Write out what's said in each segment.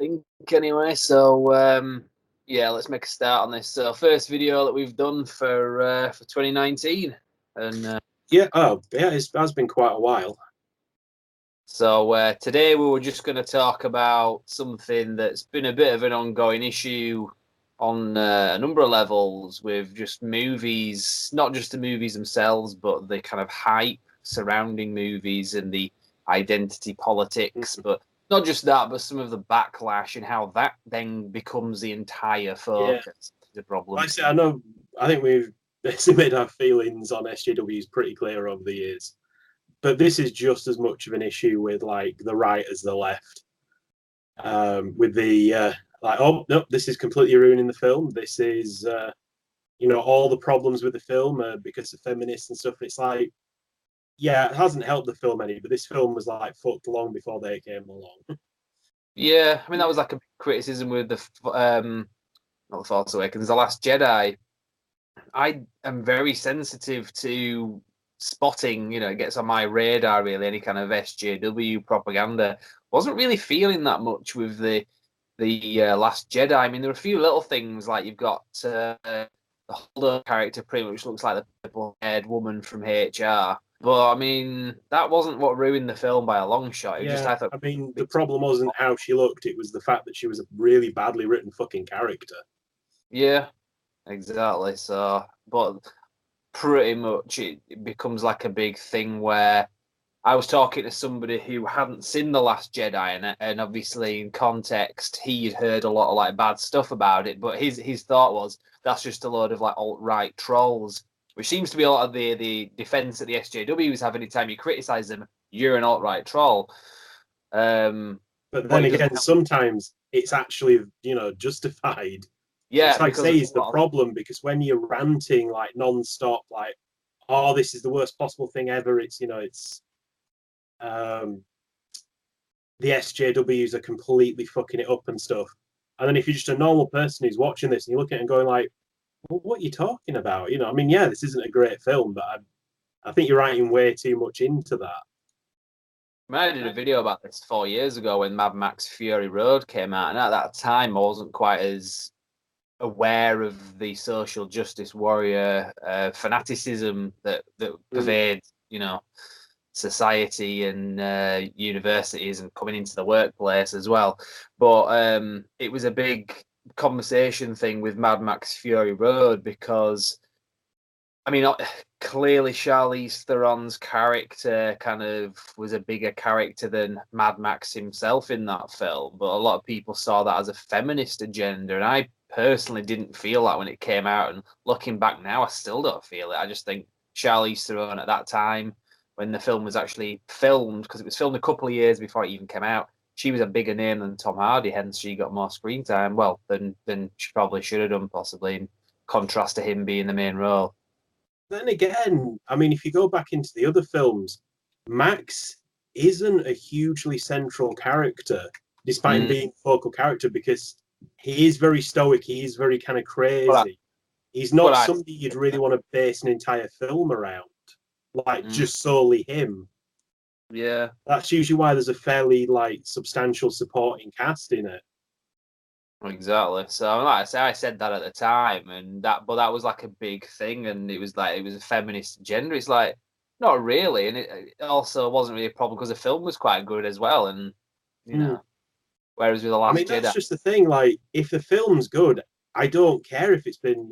think anyway. So yeah, let's make a start on this. So first video that we've done for 2019, and It has been quite a while. so today we were just going to talk about something that's been a bit of an ongoing issue on a number of levels with just movies, not just the movies themselves, but the kind of hype surrounding movies and the identity politics, but not just that, but some of the backlash and how that then becomes the entire focus. The problem. Like I say, I think we've made our feelings on SJWs pretty clear over the years, but this is just as much of an issue with like the right as the left. With the oh no, this is completely ruining the film. This is all the problems with the film because of feminists and stuff. It's like, yeah, it hasn't helped the film any, but this film was like fucked long before they came along. Yeah, I mean that was like a criticism with the not the Force Awakens, the Last Jedi. I am very sensitive to spotting, it gets on my radar really, any kind of SJW propaganda. Wasn't really feeling that much with the Last Jedi. I mean, there were a few little things like you've got the Holdo character pretty much looks like the purple-haired woman from HR. But I mean, that wasn't what ruined the film by a long shot. I thought. I mean, the problem wasn't how she looked; it was the fact that she was a really badly written fucking character. Yeah, exactly. So, but pretty much it becomes like a big thing where I was talking to somebody who hadn't seen The Last Jedi, and obviously in context, he'd heard a lot of like bad stuff about it, but his thought was that's just a load of like alt-right trolls, which seems to be a lot of the defense that the SJWs have. Anytime you criticize them, you're an alt-right troll. But then again, sometimes it's actually justified. Yeah, it's like say is the problem, because when you're ranting like non-stop, like, oh, this is the worst possible thing ever, it's the SJWs are completely fucking it up and stuff. And then if you're just a normal person who's watching this and you're looking at it and going like, well, what are you talking about? I mean, yeah, this isn't a great film, but I think you're writing way too much into that. I did a video about this 4 years ago when Mad Max Fury Road came out, and at that time I wasn't quite as aware of the social justice warrior fanaticism that pervades, society and universities and coming into the workplace as well. But it was a big conversation thing with Mad Max Fury Road because, I mean, clearly Charlize Theron's character kind of was a bigger character than Mad Max himself in that film, but a lot of people saw that as a feminist agenda, and I personally didn't feel that when it came out, and looking back now, I still don't feel it. I just think Charlize Theron at that time, when the film was actually filmed, because it was filmed a couple of years before it even came out, she was a bigger name than Tom Hardy, hence she got more screen time, well, than she probably should have done, possibly, in contrast to him being the main role. Then again, I mean, if you go back into the other films, Max isn't a hugely central character, despite him being a focal character, because he is very stoic, he is very kind of crazy. He's not somebody you'd really want to base an entire film around, like just solely him. Yeah. That's usually why there's a fairly like substantial supporting cast in it. Exactly. So, like I say, I said that at the time, but that was like a big thing, and it was a feminist agenda. It's like not really, and it also wasn't really a problem because the film was quite good as well, and whereas with the Last Jedi, that's just the thing. Like, if the film's good, I don't care if it's been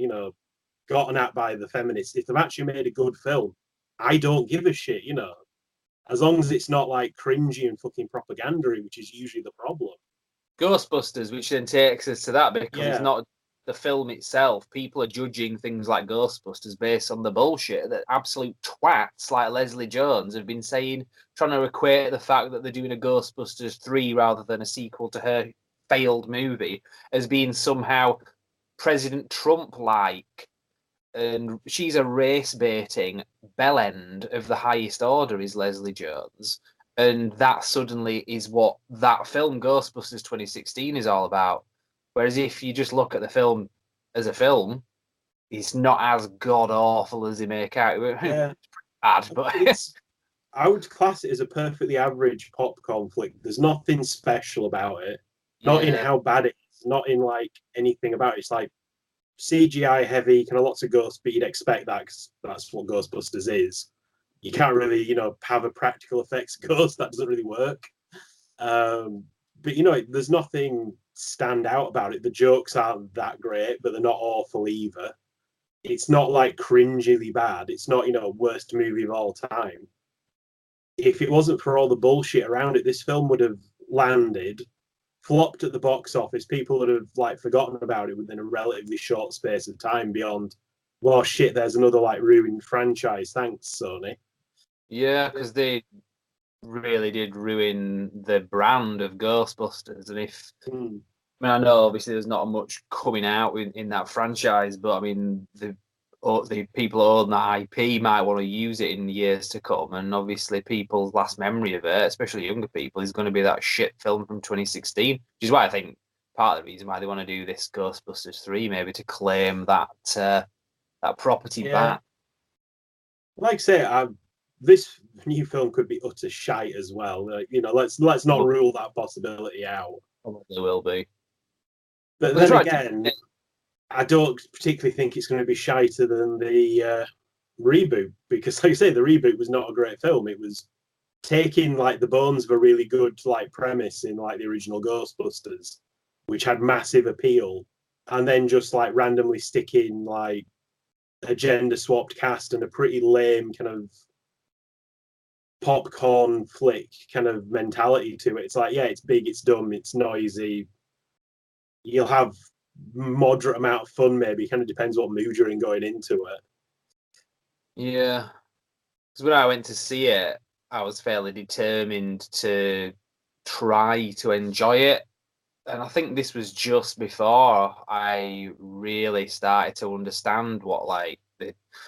gotten at by the feminists. If they've actually made a good film, I don't give a shit. As long as it's not like cringy and fucking propaganda, which is usually the problem. Ghostbusters, which then takes us to that because it's not the film itself. People are judging things like Ghostbusters based on the bullshit that absolute twats like Leslie Jones have been saying, trying to equate the fact that they're doing a Ghostbusters 3 rather than a sequel to her failed movie as being somehow President Trump-like. And she's a race-baiting bellend of the highest order, is Leslie Jones. And that suddenly is what that film, Ghostbusters 2016, is all about. Whereas if you just look at the film as a film, it's not as god-awful as they make out. Yeah. Bad, but I would class it as a perfectly average pop conflict. There's nothing special about it. Not in Yeah. how bad it is, not in like anything about it. It's like CGI heavy, kind of lots of ghosts, but you'd expect that because that's what Ghostbusters is. You can't really, have a practical effects ghost. That doesn't really work. But there's nothing stand out about it. The jokes aren't that great, but they're not awful either. It's not like cringily bad. It's not, worst movie of all time. If it wasn't for all the bullshit around it, this film would have landed, flopped at the box office. People would have like forgotten about it within a relatively short space of time. Beyond, well, shit, there's another like ruined franchise. Thanks, Sony. Yeah, because they really did ruin the brand of Ghostbusters. And I mean, I know obviously there's not much coming out in that franchise, but I mean, the people who own that IP might want to use it in years to come. And obviously, people's last memory of it, especially younger people, is going to be that shit film from 2016, which is why I think part of the reason why they want to do this Ghostbusters 3, maybe to claim that property Yeah, back. like I say, this new film could be utter shite as well. Let's not rule that possibility out. Probably will be. But then again, I don't particularly think it's going to be shiter than the reboot because, like I say, the reboot was not a great film. It was taking like the bones of a really good like premise in like the original Ghostbusters, which had massive appeal, and then just like randomly sticking like a gender swapped cast and a pretty lame kind of popcorn flick kind of mentality to it. It's like, yeah, it's big, it's dumb, it's noisy. You'll have moderate amount of fun, maybe. It kind of depends what mood you're in going into it. Yeah, because when I went to see it, I was fairly determined to try to enjoy it. And I think this was just before I really started to understand what like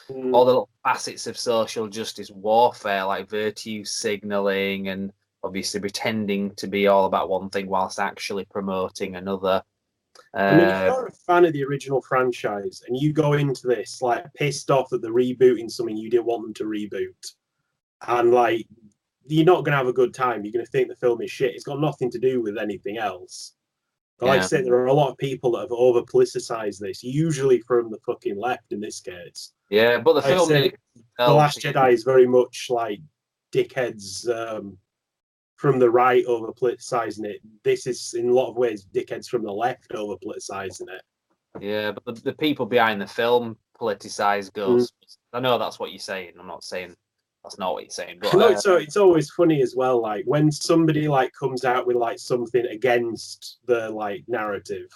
all the little facets of social justice warfare, like virtue signaling and obviously pretending to be all about one thing whilst actually promoting another. I mean, if you're a fan of the original franchise and you go into this like pissed off that they're rebooting something you didn't want them to reboot, and like you're not going to have a good time. You're going to think the film is shit. It's got nothing to do with anything else. But like I said, there are a lot of people that have over politicized this, usually from the fucking left in this case. Yeah, but the Like film The Last Jedi is very much like dickheads from the right over politicizing it. This is in a lot of ways dickheads from the left over politicizing it. Yeah, but the people behind the film politicize ghosts. I know that's what you're saying. I'm not saying that's not what you're saying, but No, it's always funny as well. Like when somebody like comes out with like something against the like narrative,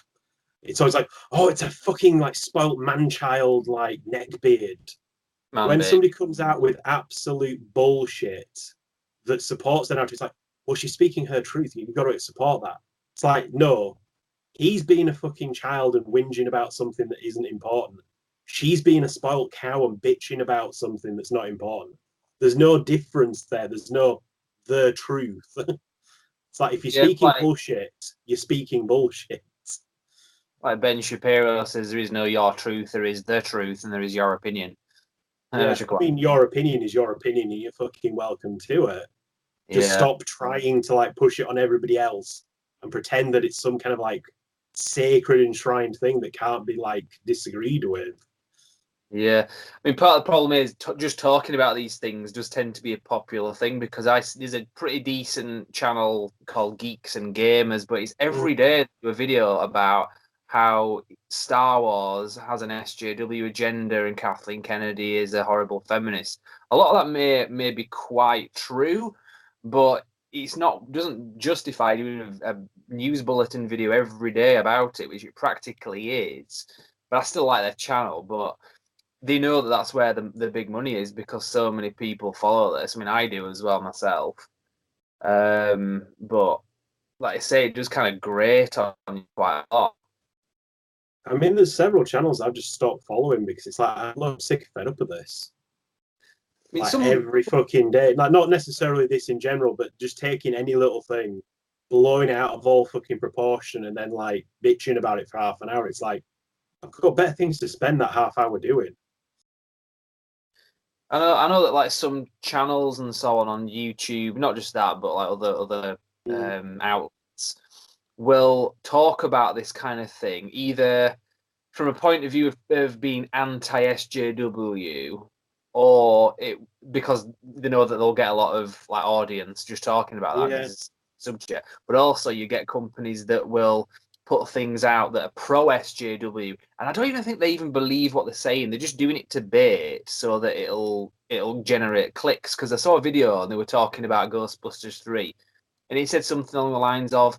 it's always like, oh, it's a fucking like spoilt man child like neckbeard. When somebody comes out with absolute bullshit that supports the narrative, it's like, well, she's speaking her truth. You've got to support that. It's like, no, he's being a fucking child and whinging about something that isn't important. She's being a spoilt cow and bitching about something that's not important. There's no difference there. There's no the truth. It's like if you're speaking bullshit, you're speaking bullshit. Like Ben Shapiro says, there is no your truth, there is the truth, and there is your opinion. Yeah, I mean, your opinion is your opinion, and you're fucking welcome to it. Just stop trying to like push it on everybody else and pretend that it's some kind of like sacred enshrined thing that can't be like disagreed with. Yeah, I mean, part of the problem is just talking about these things does tend to be a popular thing because there's a pretty decent channel called Geeks and Gamers, but it's every day a video about how Star Wars has an SJW agenda and Kathleen Kennedy is a horrible feminist. A lot of that may be quite true, but it's not doesn't justify doing a news bulletin video every day about it, which it practically is. But I still like their channel, but they know that that's where the big money is because so many people follow this. I mean, I do as well myself. But like I say, it does kind of grate on you quite a lot. I mean, there's several channels I've just stopped following because it's like I'm sick and fed up of this. I mean, like every fucking day, like not necessarily this in general, but just taking any little thing, blowing it out of all fucking proportion, and then like bitching about it for half an hour. It's like I've got better things to spend that half hour doing. I know that like some channels and so on YouTube, not just that, but like other outlets will talk about this kind of thing either from a point of view of being anti-SJW, or it because they know that they'll get a lot of like audience just talking about that Yeah. because it's subject. But also you get companies that will put things out that are pro SJW, and I don't even think they even believe what they're saying. They're just doing it to bait so that it'll generate clicks. Because I saw a video and they were talking about Ghostbusters 3, and it said something along the lines of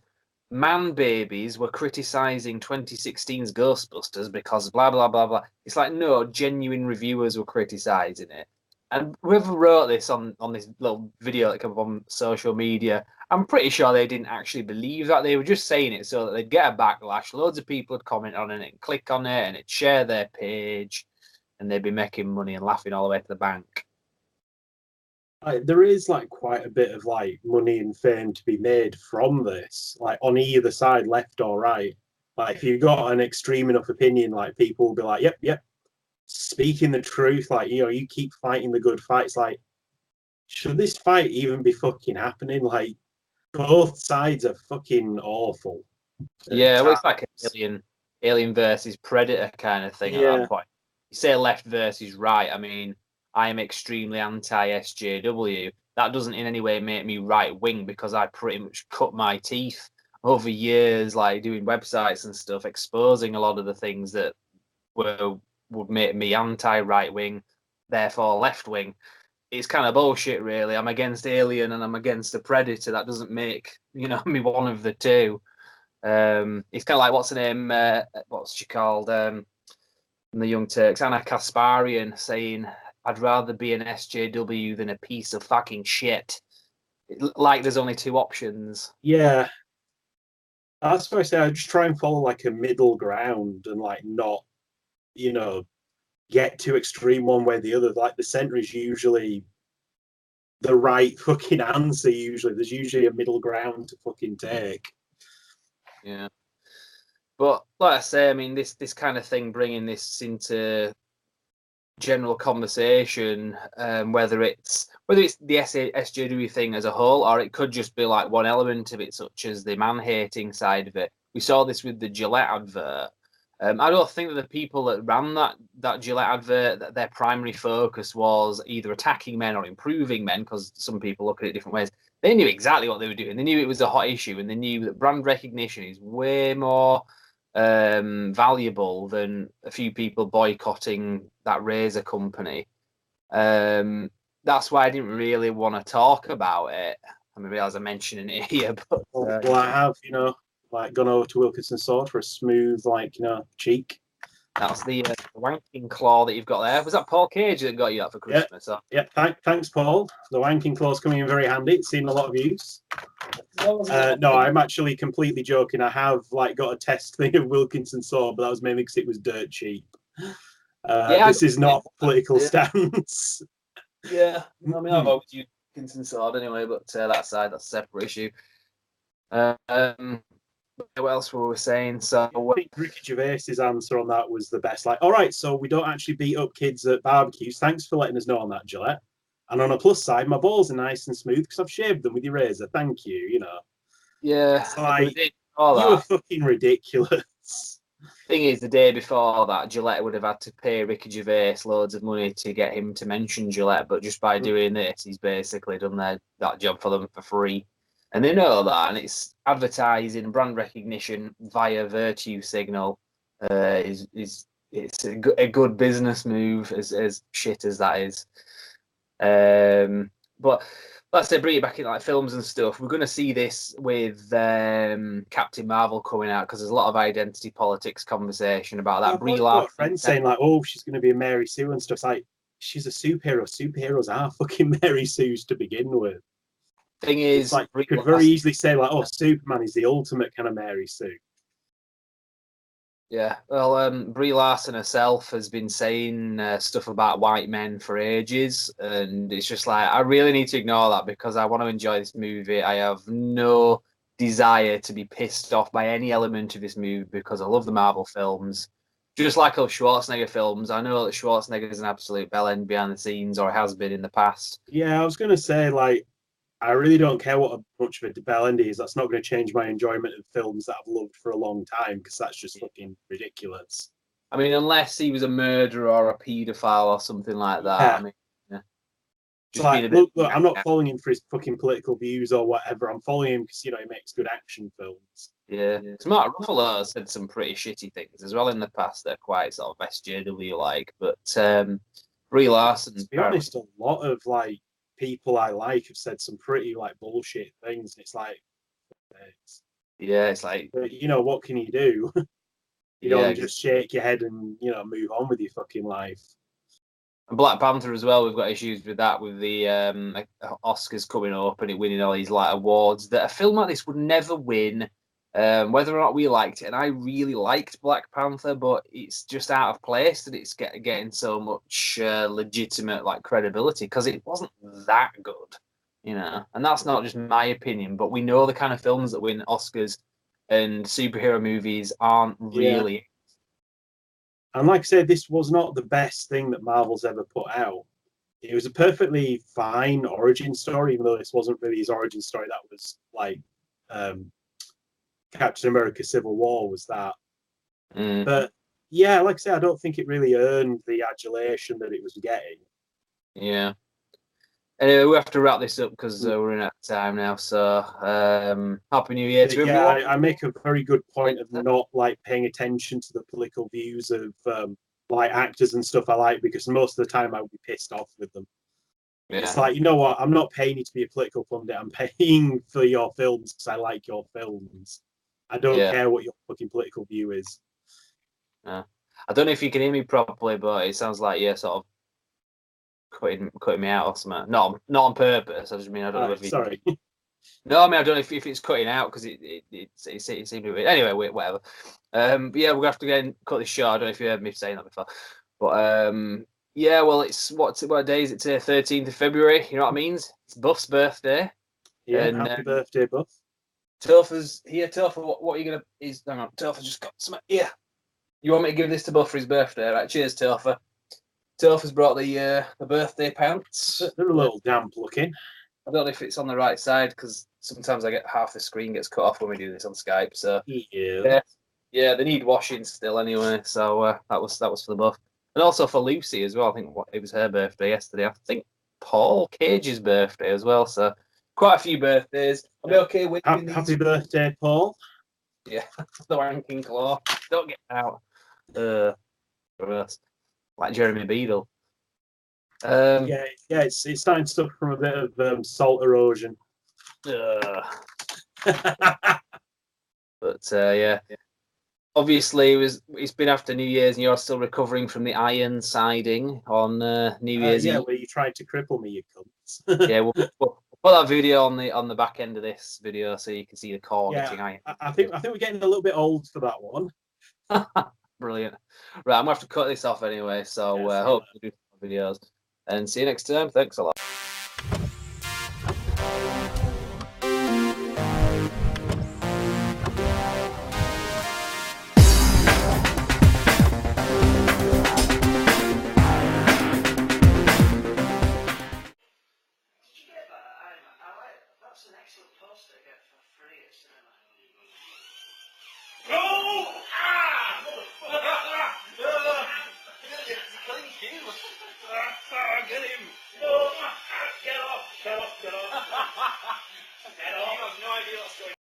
man babies were criticizing 2016's Ghostbusters because blah blah blah blah. It's like no, genuine reviewers were criticizing it. And whoever wrote this on this little video that came up on social media, I'm pretty sure they didn't actually believe that. They were just saying it so that they'd get a backlash. Loads of people would comment on it and click on it and it'd share their page and they'd be making money and laughing all the way to the bank. Like, there is like quite a bit of like money and fame to be made from this, like on either side, left or right. Like if you've got an extreme enough opinion, like people will be like, yep, yep, speaking the truth. Like, you know, you keep fighting the good fights. Like, should this fight even be fucking happening? Like, both sides are fucking awful at Yeah, well, it's like an times. alien versus predator kind of thing at that Yeah, point. You say left versus right. I mean, I am extremely anti SJW. That doesn't in any way make me right wing because I pretty much cut my teeth over years, like doing websites and stuff, exposing a lot of the things that were would make me anti right wing, therefore left wing. It's kind of bullshit, really. I'm against Alien and I'm against the Predator. That doesn't make me one of the two. It's kind of like what's her name? What's she called? The Young Turks, Anna Kasparian, saying, "I'd rather be an SJW than a piece of fucking shit." Like there's only two options. yeah. That's why I say I just try and follow like a middle ground and like not, you know, get too extreme one way or the other. Like the center is usually the right fucking answer. Usually, there's usually a middle ground to fucking take. Yeah, but like I say, I mean, this kind of thing, bringing this into general conversation, whether it's the SJW thing as a whole, or it could just be like one element of it, such as the man hating side of it. We saw this with the Gillette advert. I don't think that the people that ran that Gillette advert, that their primary focus was either attacking men or improving men, because some people look at it different ways. They knew exactly what they were doing. They knew it was a hot issue, and they knew that brand recognition is way more valuable than a few people boycotting that razor company. That's why I didn't really want to talk about it. I mean, as I'm mentioning it here, but Well, I have, you know, like gone over to Wilkinson Sword for a smooth, like, you know, cheek. that's the wanking claw that you've got there. Was that Paul Cage that got you that for Yeah, Christmas? Or? yeah. Thanks, Paul. The wanking claw's coming in very handy. It's seen a lot of use. No, I'm actually completely joking. I have like got a test thing of Wilkinson Sword, but that was mainly because it was dirt cheap. Yeah, This is not political yeah, stance. yeah. I mean, I've always used Kinston sword anyway, but that aside, that's a separate issue. Um, what else were we saying? So, I think Ricky Gervais's answer on that was the best. Like, all right, so we don't actually beat up kids at barbecues. Thanks for letting us know on that, Gillette. And on a plus side, my balls are nice and smooth because I've shaved them with your razor. Thank you. You know, yeah, it's but the like day before you are that, fucking ridiculous. thing is, the day before that, Gillette would have had to pay Ricky Gervais loads of money to get him to mention Gillette, but just by doing this, he's basically done that job for them for free. And they know that, and it's advertising, brand recognition via virtue signal is it's a good business move, as shit as that is. But let's say bring it back in like films and stuff. We're going to see this with Captain Marvel coming out because there's a lot of identity politics conversation about that. I've Brie already got Larson. friends saying like, "Oh, she's going to be a Mary Sue and stuff." It's like she's a superhero. Superheroes are fucking Mary Sues to begin with. Thing It's is, like you Brie could very Larson, easily say like, "Oh, Superman is the ultimate kind of Mary Sue." yeah. Well, Brie Larson herself has been saying stuff about white men for ages, and it's just like I really need to ignore that because I want to enjoy this movie. I have no desire to be pissed off by any element of this movie because I love the Marvel films. Just like all Schwarzenegger films, I know that Schwarzenegger is an absolute bellend behind the scenes, or has been in the past. Yeah, I was going to say like I really don't care what much of a bell end is. That's not going to change my enjoyment of films that I've loved for a long time because that's just fucking ridiculous. I mean, unless he was a murderer or a paedophile or something like that. Yeah. I mean, yeah, It's just being like, a bit. look, I'm not following him for his fucking political views or whatever. I'm following him because, he makes good action films. Yeah, because Mark Ruffalo said some pretty shitty things as well in the past. They're quite sort of SJW like, but Brie Larson. To be honest, a lot of like people I like have said some pretty like bullshit things. It's like, Yeah, it's like, but, what can you do? You yeah, don't just shake your head and move on with your fucking life. and Black Panther as well. We've got issues with that with the Oscars coming up and it winning all these like awards that a film like this would never win. Whether or not we liked it, and I really liked Black Panther, but it's just out of place that it's getting so much legitimate like credibility because it wasn't that good, And that's not just my opinion, but we know the kind of films that win Oscars and superhero movies aren't Yeah. really. And like I said, this was not the best thing that Marvel's ever put out. It was a perfectly fine origin story, even though this wasn't really his origin story. That was like Captain America: Civil War was that. But yeah, like I said, I don't think it really earned the adulation that it was getting. Yeah. Anyway, we have to wrap this up because we're in out of time now. So, Happy New Year to everyone. I make a very good point of not like paying attention to the political views of like actors and stuff I like because most of the time I would be pissed off with them. Yeah. It's like, you know what? I'm not paying you to be a political pundit. I'm paying for your films because I like your films. I don't care what your fucking political view is. I don't know if you can hear me properly, but it sounds like you're sort of cutting me out or something. Not on purpose. I just mean I don't know if you. Sorry. No, I mean I don't know if it's cutting out because it seemed to be. Anyway, whatever. But yeah, we're gonna have to again cut this short. I don't know if you heard me saying that before, but yeah. Well, it's what day is it today? 13th of February. You know what I mean? It's Buff's birthday. Yeah, And, happy birthday, Buff. Topher's here. Topher, what are you gonna? Hang on. Topher's just got some. Yeah. You want me to give this to Buff for his birthday? Right. Cheers, Topher. Topher's brought the birthday pants. They're a little damp looking. I don't know if it's on the right side because sometimes I get half the screen gets cut off when we do this on Skype. So yeah, they need washing still anyway. So that was for the Buff, and also for Lucy as well. I think it was her birthday yesterday. I think Paul Cage's birthday as well. So quite a few birthdays. I'll be okay with happy birthday, Paul. Yeah, the wanking claw. Don't get out. Gross. Like Jeremy Beadle. It's starting to suffer from a bit of salt erosion. But yeah. Obviously, it's been after New Year's, and you're still recovering from the iron siding on New Year's Eve. Where you tried to cripple me, you cunts. Yeah, we'll put that video on the back end of this video so you can see the core hitting iron. I think we're getting a little bit old for that one. Brilliant. Right, I'm gonna have to cut this off anyway. So hope you do some videos and see you next time. Thanks a lot. That's an excellent poster to get for free at cinema. Oh! Ah! Motherfucker! Clean you! Get him! Oh! Get off! Get off! Get off! Get off! You have no idea what's going on.